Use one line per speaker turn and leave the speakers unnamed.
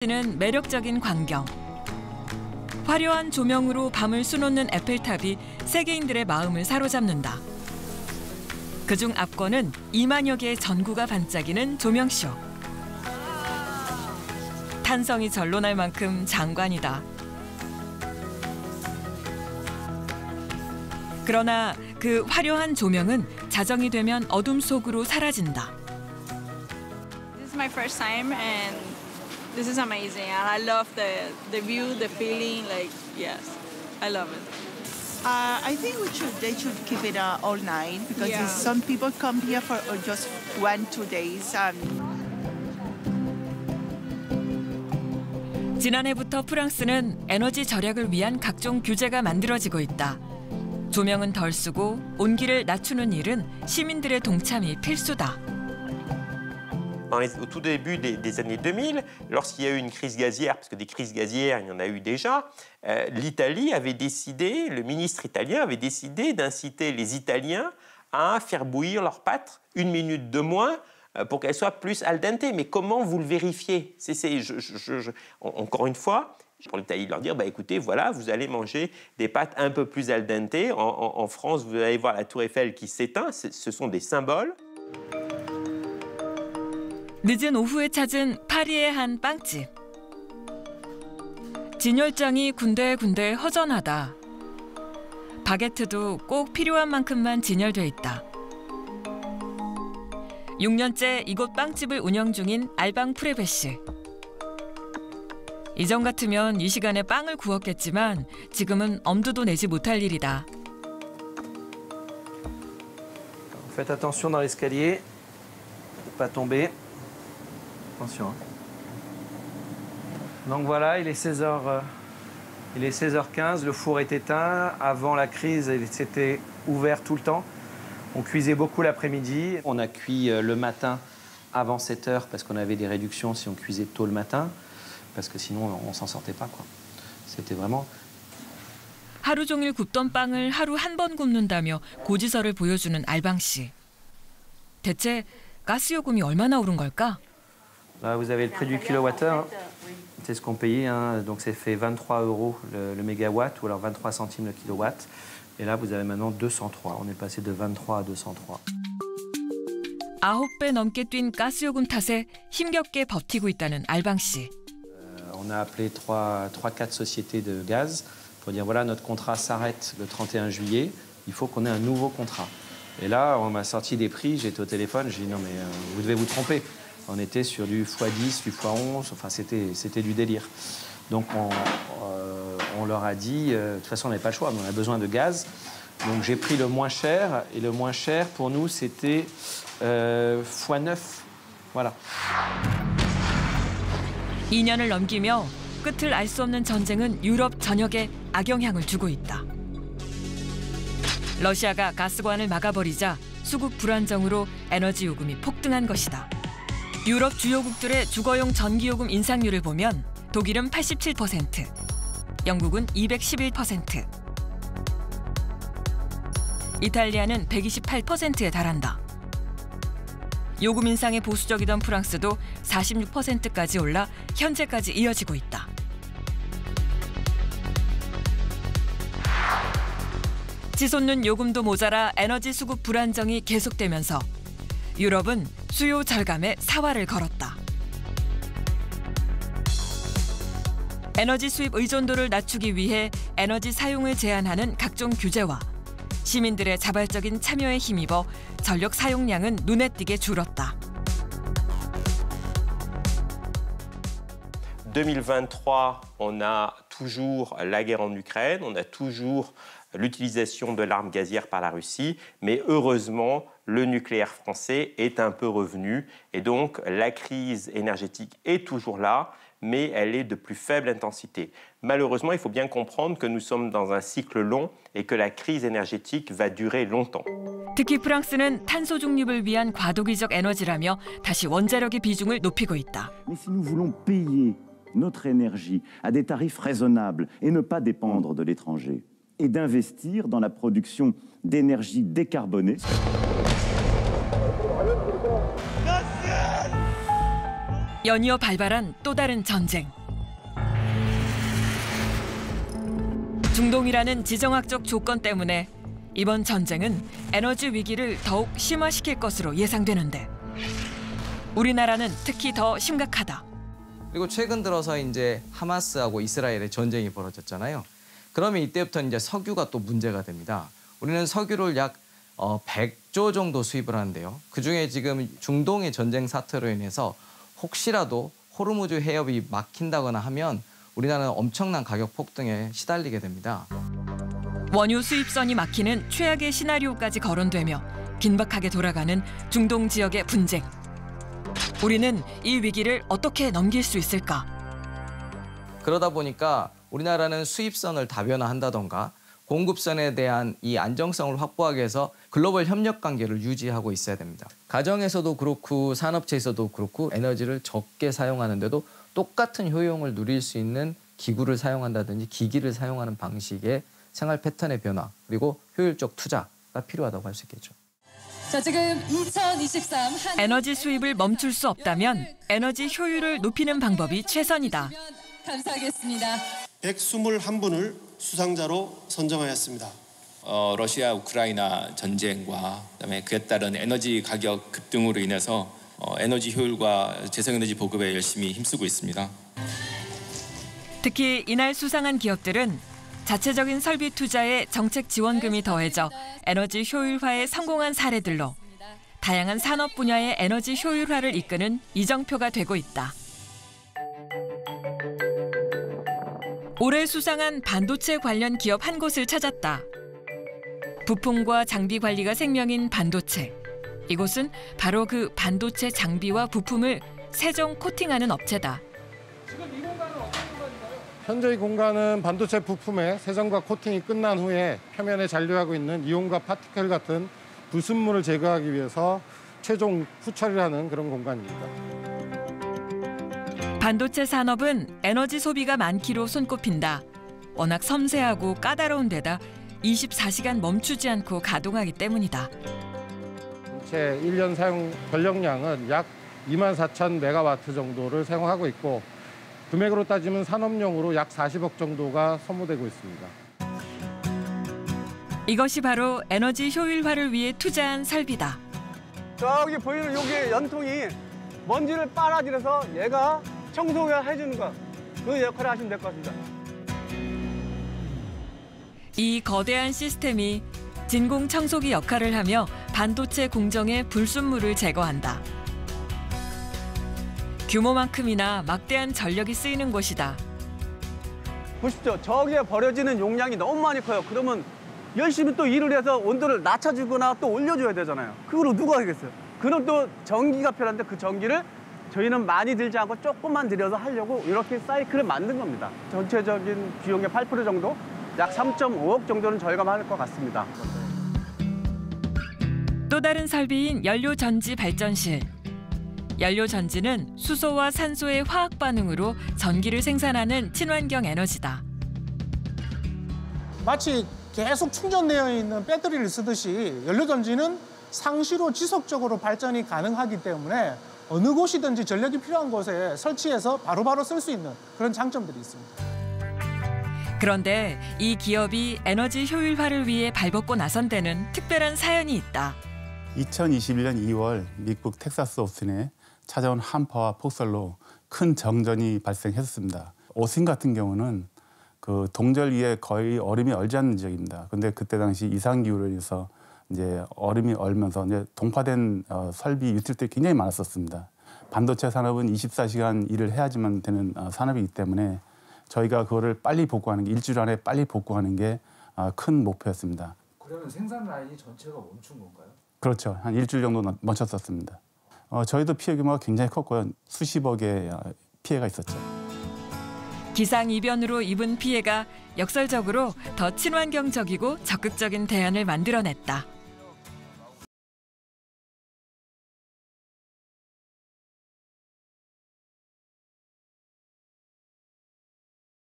는 매력적인 광경. 화려한 조명으로 밤을 수놓는 에펠탑이 세계인들의 마음을 사로잡는다. 그중 압권은 2만여 개의 전구가 반짝이는 조명쇼. 탄성이 절로날 만큼 장관이다. 그러나 그 화려한 조명은 자정이 되면 어둠 속으로 사라진다.
This is my first time and this is amazing. And I love the view, the feeling. Like, yes, I love it.
I think they should keep it all night because
Yeah.
some people come here for just 1-2 days.
지난해부터 프랑스는 에너지 절약을 위한 각종 규제가 만들어지고 있다. 조명은 덜 쓰고 온기를 낮추는 일은 시민들의 동참이 필수다.
Au tout début des années 2000, lorsqu'il y a eu une crise gazière, parce que des crises gazières, il y en a eu déjà, l'Italie avait décidé, le ministre italien avait décidé d'inciter les Italiens à faire bouillir leurs pâtes 1 minute de moins pour qu'elles soient plus al dente. Mais comment vous le vérifiez? Encore une fois, pour l'Italie, leur dire, écoutez, voilà, vous allez manger des pâtes un peu plus al dente. En France, vous allez voir la tour Eiffel qui s'éteint, ce sont des symboles.
늦은 오후에 찾은 파리의 한 빵집. 진열장이 군데군데 허전하다. 바게트도 꼭 필요한 만큼만 진열돼 있다. 6년째 이곳 빵집을 운영 중인 알방 프레베 씨. 이전 같으면 이 시간에 빵을 구웠겠지만 지금은 엄두도 내지 못할 일이다.
Faites attention dans l'escalier, pas tomber. Attention. Donc voilà, il est 16h15, le four est éteint. Avant la crise, c'était ouvert tout le temps. On cuisait beaucoup l'après-midi. On a cuit le matin avant 7h parce qu'on avait des réductions si on cuisait tôt le matin, parce que sinon on s'en sortait pas, quoi. C'était vraiment...
하루 종일 굽던 빵을 하루 한 번 굽는다며 고지서를 보여주는 알방 씨. 대체 가스요금이 얼마나 오른 걸까?
Là, vous avez le prix du kilowattheure. C'est ce qu'on payait, hein. Donc c'est fait 23 € le mégawatt ou alors 23 centimes le kilowatt. Et là, vous avez maintenant 203. On est passé de 23 à 203.
9배 넘게 뛴 가스요금 탓에 힘겹게 버티고 있다는 알방 씨.
On a appelé 3-4 sociétés de gaz pour dire voilà, notre contrat s'arrête le 31 juillet. Il faut qu'on ait un nouveau contrat. Et là, on m'a sorti des prix. J'étais au téléphone. J'ai dit non, mais vous devez vous tromper. On était sur du x10, du x11, enfin c'était du délire. Donc on leur a dit, de toute façon on n'avait pas le choix, mais on a besoin de gaz. Donc j'ai pris le moins cher, et le moins cher pour nous c'était x9, voilà.
2년을 넘기며 끝을 알 수 없는 전쟁은 유럽 전역에 악영향을 주고 있다. 러시아가 가스관을 막아버리자 수급 불안정으로 에너지 요금이 폭등한 것이다. 유럽 주요국들의 주거용 전기요금 인상률을 보면 독일은 87%, 영국은 211%, 이탈리아는 128%에 달한다. 요금 인상에 보수적이던 프랑스도 46%까지 올라 현재까지 이어지고 있다. 치솟는 요금도 모자라 에너지 수급 불안정이 계속되면서 유럽은 수요 절감에 사활을 걸었다. 에너지 수입 의존도를 낮추기 위해 에너지 사용을 제한하는 각종 규제와 시민들의 자발적인 참여에 힘입어 전력 사용량은 눈에 띄게 줄었다.
2023, on a toujours la guerre en Ukraine, on a toujours l'utilisation de l'arme gazière par la Russie, mais heureusement, le nucléaire français est un peu revenu et donc la crise énergétique est toujours là, mais elle est de plus faible intensité. Malheureusement, il faut bien comprendre que nous sommes dans un cycle long et que la crise énergétique va durer longtemps.
특히 프랑스는 탄소 중립을 위한 과도기적 에너지라며 다시 원자력의 비중을 높이고 있다.
Mais si nous voulons payer notre énergie à des tarifs raisonnables et ne pas dépendre de l'étranger, et d'investir dans la production d'énergie décarbonée.
연이어 발발한 또 다른 전쟁. 중동이라는 지정학적 조건 때문에 이번 전쟁은 에너지 위기를 더욱 심화시킬 것으로 예상되는데 우리나라는 특히 더 심각하다.
그리고 최근 들어서 이제 하마스하고 이스라엘의 전쟁이 벌어졌잖아요. 그러면 이때부터 이제 석유가 또 문제가 됩니다. 우리는 석유를 약 100조 정도 수입을 하는데요. 그중에 지금 중동의 전쟁 사태로 인해서 혹시라도 호르무즈 해협이 막힌다거나 하면 우리나라는 엄청난 가격 폭등에 시달리게 됩니다.
원유 수입선이 막히는 최악의 시나리오까지 거론되며 긴박하게 돌아가는 중동 지역의 분쟁. 우리는 이 위기를 어떻게 넘길 수 있을까?
그러다 보니까 우리나라는 수입선을 다변화한다던가 공급선에 대한 이 안정성을 확보하기 위해서 글로벌 협력 관계를 유지하고 있어야 됩니다. 가정에서도 그렇고 산업체에서도 그렇고 에너지를 적게 사용하는데도 똑같은 효용을 누릴 수 있는 기구를 사용한다든지 기기를 사용하는 방식의 생활 패턴의 변화 그리고 효율적 투자가 필요하다고 할 수 있겠죠.
자, 지금 2023
에너지 수입을 멈출 수 없다면 에너지 효율을 높이는 방법이 최선이다.
감사하겠습니다.
121분을 수상자로 선정하였습니다.
러시아 우크라이나 전쟁과 그다음에 그에 따른 에너지 가격 급등으로 인해서 에너지 효율과 재생에너지 보급에 열심히 힘쓰고 있습니다.
특히 이날 수상한 기업들은 자체적인 설비 투자에 정책 지원금이 더해져 에너지 효율화에 성공한 사례들로 다양한 산업 분야의 에너지 효율화를 이끄는 이정표가 되고 있다. 올해 수상한 반도체 관련 기업 한 곳을 찾았다. 부품과 장비 관리가 생명인 반도체. 이곳은 바로 그 반도체 장비와 부품을 세정 코팅하는 업체다.
지금 이 공간은 어떤 공간인가요? 현재 이 공간은 반도체 부품의 세정과 코팅이 끝난 후에 표면에 잔류하고 있는 이온과 파티클 같은 불순물을 제거하기 위해서 최종 후처리를 하는 그런 공간입니다.
반도체 산업은 에너지 소비가 많기로 손꼽힌다. 워낙 섬세하고 까다로운 데다 24시간 멈추지 않고 가동하기 때문이다.
제 1년 사용 전력량은 약 24,000메가와트 정도를 사용하고 있고 금액으로 따지면 산업용으로 약 40억 정도가 소모되고 있습니다.
이것이 바로 에너지 효율화를 위해 투자한 설비다.
저기 보이는 여기 연통이 먼지를 빨아들여서 얘가 청소를 해주는 거, 그 역할을 하시면 될 것 같습니다.
이 거대한 시스템이 진공 청소기 역할을 하며 반도체 공정의 불순물을 제거한다. 규모만큼이나 막대한 전력이 쓰이는 곳이다.
보십시오. 저기에 버려지는 용량이 너무 많이 커요. 그러면 열심히 또 일을 해서 온도를 낮춰주거나 또 올려줘야 되잖아요. 그걸 누가 하겠어요? 그럼 또 전기가 필요한데 그 전기를 저희는 많이 들지 않고 조금만 들여서 하려고 이렇게 사이클을 만든 겁니다. 전체적인 비용의 8% 정도, 약 3.5억 정도는 절감할 것 같습니다.
또 다른 설비인 연료전지 발전실. 연료전지는 수소와 산소의 화학 반응으로 전기를 생산하는 친환경 에너지다.
마치 계속 충전되어 있는 배터리를 쓰듯이 연료전지는 상시로 지속적으로 발전이 가능하기 때문에 어느 곳이든지 전력이 필요한 곳에 설치해서 바로바로 쓸 수 있는 그런 장점들이 있습니다.
그런데 이 기업이 에너지 효율화를 위해 발벗고 나선 데는 특별한 사연이 있다.
2021년 2월 미국 텍사스 오스틴에 찾아온 한파와 폭설로 큰 정전이 발생했습니다. 오스틴 같은 경우는 그 동절 위에 거의 얼음이 얼지 않는 지역입니다. 근데 그때 당시 이상 기후로 인해서 이제 얼음이 얼면서 이제 동파된 설비 유틸들이 굉장히 많았었습니다. 반도체 산업은 24시간 일을 해야지만 되는 산업이기 때문에 저희가 그거를 빨리 복구하는 게 일주일 안에 빨리 복구하는 게 큰 목표였습니다.
그러면 생산 라인이 전체가 멈춘 건가요?
그렇죠. 한 일주일 정도 멈췄었습니다. 저희도 피해 규모가 굉장히 컸고요. 수십억의 피해가 있었죠.
기상이변으로 입은 피해가 역설적으로 더 친환경적이고 적극적인 대안을 만들어냈다.